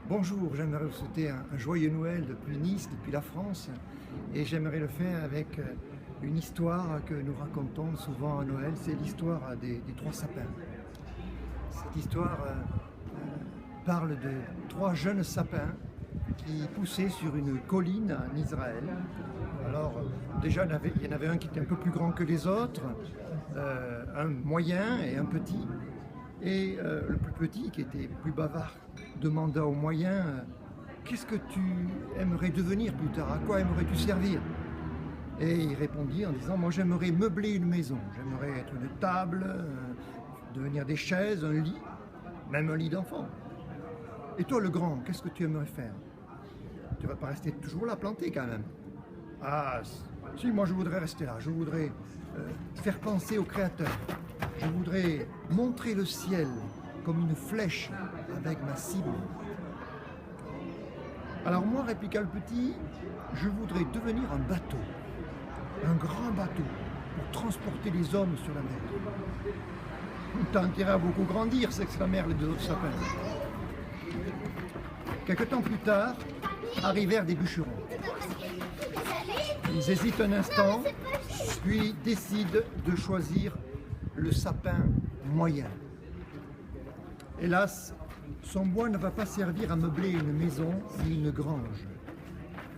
Bonjour, j'aimerais vous souhaiter un joyeux Noël depuis Nice, depuis la France, et j'aimerais le faire avec une histoire que nous racontons souvent à Noël, c'est l'histoire des trois sapins. Cette histoire parle de trois jeunes sapins qui poussaient sur une colline en Israël. Alors déjà, il y en avait un qui était un peu plus grand que les autres, un moyen et un petit. Et le plus petit, qui était plus bavard, demanda au moyen qu'est-ce que tu aimerais devenir plus tard? À quoi aimerais-tu servir? Et il répondit en disant moi j'aimerais meubler une maison, j'aimerais être une table, devenir des chaises, un lit, même un lit d'enfant. Et toi le grand, qu'est-ce que tu aimerais faire? Tu vas pas rester toujours là planté quand même. Ah si, moi je voudrais rester là, je voudrais faire penser au Créateur. Je voudrais montrer le ciel comme une flèche avec ma cible. Alors moi, répliqua le petit, je voudrais devenir un bateau, un grand bateau, pour transporter les hommes sur la mer. T'as intérêt à beaucoup grandir, s'exclamèrent les deux autres sapins. Quelque temps plus tard, arrivèrent des bûcherons. Ils hésitent un instant, puis décident de choisir le sapin moyen. Hélas, son bois ne va pas servir à meubler une maison ni une grange.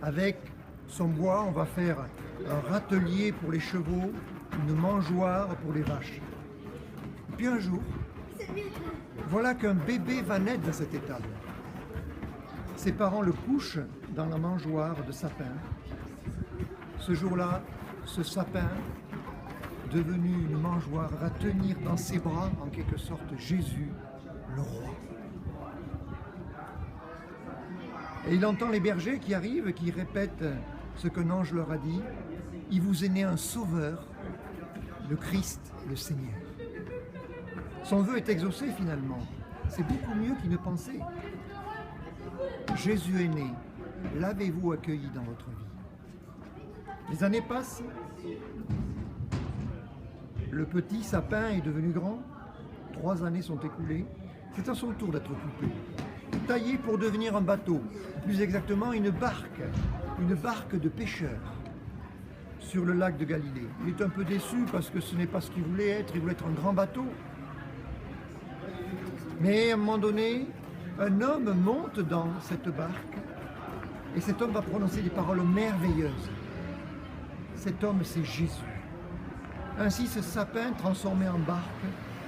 Avec son bois, on va faire un râtelier pour les chevaux, une mangeoire pour les vaches. Puis un jour, voilà qu'un bébé va naître dans cette étable. Ses parents le couchent dans la mangeoire de sapin. Ce jour-là, ce sapin, devenu une mangeoire, va tenir dans ses bras, en quelque sorte, Jésus, le roi. Et il entend les bergers qui arrivent, qui répètent ce qu'un ange leur a dit. Il vous est né un sauveur, le Christ, le Seigneur. Son vœu est exaucé finalement. C'est beaucoup mieux qu'il ne pensait. Jésus est né. L'avez-vous accueilli dans votre vie? Les années passent. Le petit sapin est devenu grand. 3 années sont écoulées. C'est à son tour d'être coupé. Taillé pour devenir un bateau. Plus exactement, une barque de pêcheurs sur le lac de Galilée. Il est un peu déçu parce que ce n'est pas ce qu'il voulait être. Il voulait être un grand bateau. Mais à un moment donné, un homme monte dans cette barque et cet homme va prononcer des paroles merveilleuses. Cet homme, c'est Jésus. Ainsi, ce sapin transformé en barque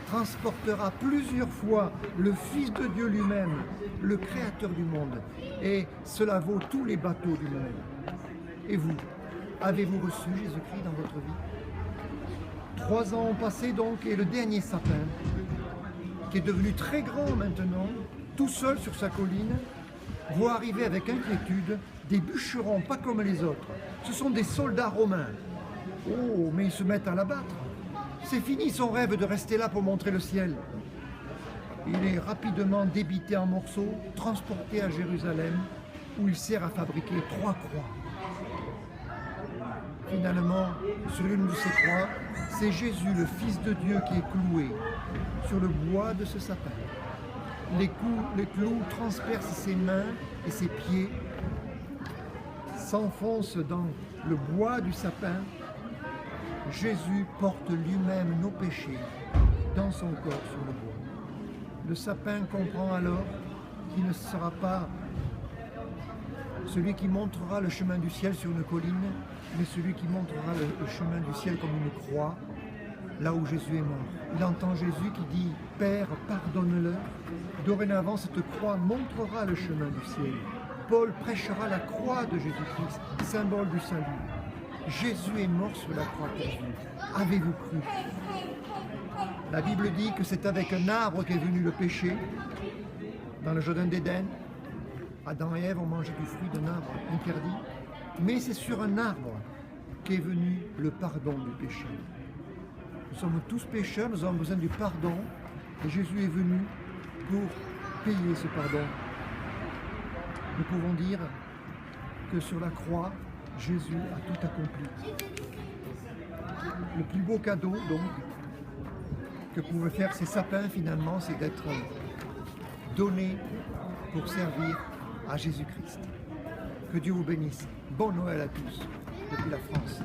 transportera plusieurs fois le Fils de Dieu lui-même, le Créateur du monde. Et cela vaut tous les bateaux du monde. Et vous, avez-vous reçu Jésus-Christ dans votre vie? 3 ans ont passé donc, et le dernier sapin, qui est devenu très grand maintenant, tout seul sur sa colline, voit arriver avec inquiétude des bûcherons, pas comme les autres. Ce sont des soldats romains. Oh, mais ils se mettent à l'abattre. C'est fini son rêve de rester là pour montrer le ciel. Il est rapidement débité en morceaux, transporté à Jérusalem, où il sert à fabriquer 3 croix. Finalement, sur l'une de ces croix, c'est Jésus, le Fils de Dieu, qui est cloué sur le bois de ce sapin. Les clous transpercent ses mains et ses pieds, s'enfoncent dans le bois du sapin. Jésus porte lui-même nos péchés dans son corps sur le bois. Le sapin comprend alors qu'il ne sera pas celui qui montrera le chemin du ciel sur une colline, mais celui qui montrera le chemin du ciel comme une croix, là où Jésus est mort. Il entend Jésus qui dit « Père, pardonne-leur ». Dorénavant, cette croix montrera le chemin du ciel. Paul prêchera la croix de Jésus-Christ, symbole du salut. Jésus est mort sur la croix pour vous. Avez-vous cru? La Bible dit que c'est avec un arbre qu'est venu le péché. Dans le jardin d'Éden, Adam et Ève ont mangé du fruit d'un arbre interdit. Mais c'est sur un arbre qu'est venu le pardon du péché. Nous sommes tous pécheurs, nous avons besoin du pardon. Et Jésus est venu pour payer ce pardon. Nous pouvons dire que sur la croix, Jésus a tout accompli. Le plus beau cadeau, donc, que pouvaient faire ces sapins, finalement, c'est d'être donnés pour servir à Jésus-Christ. Que Dieu vous bénisse. Bon Noël à tous depuis la France.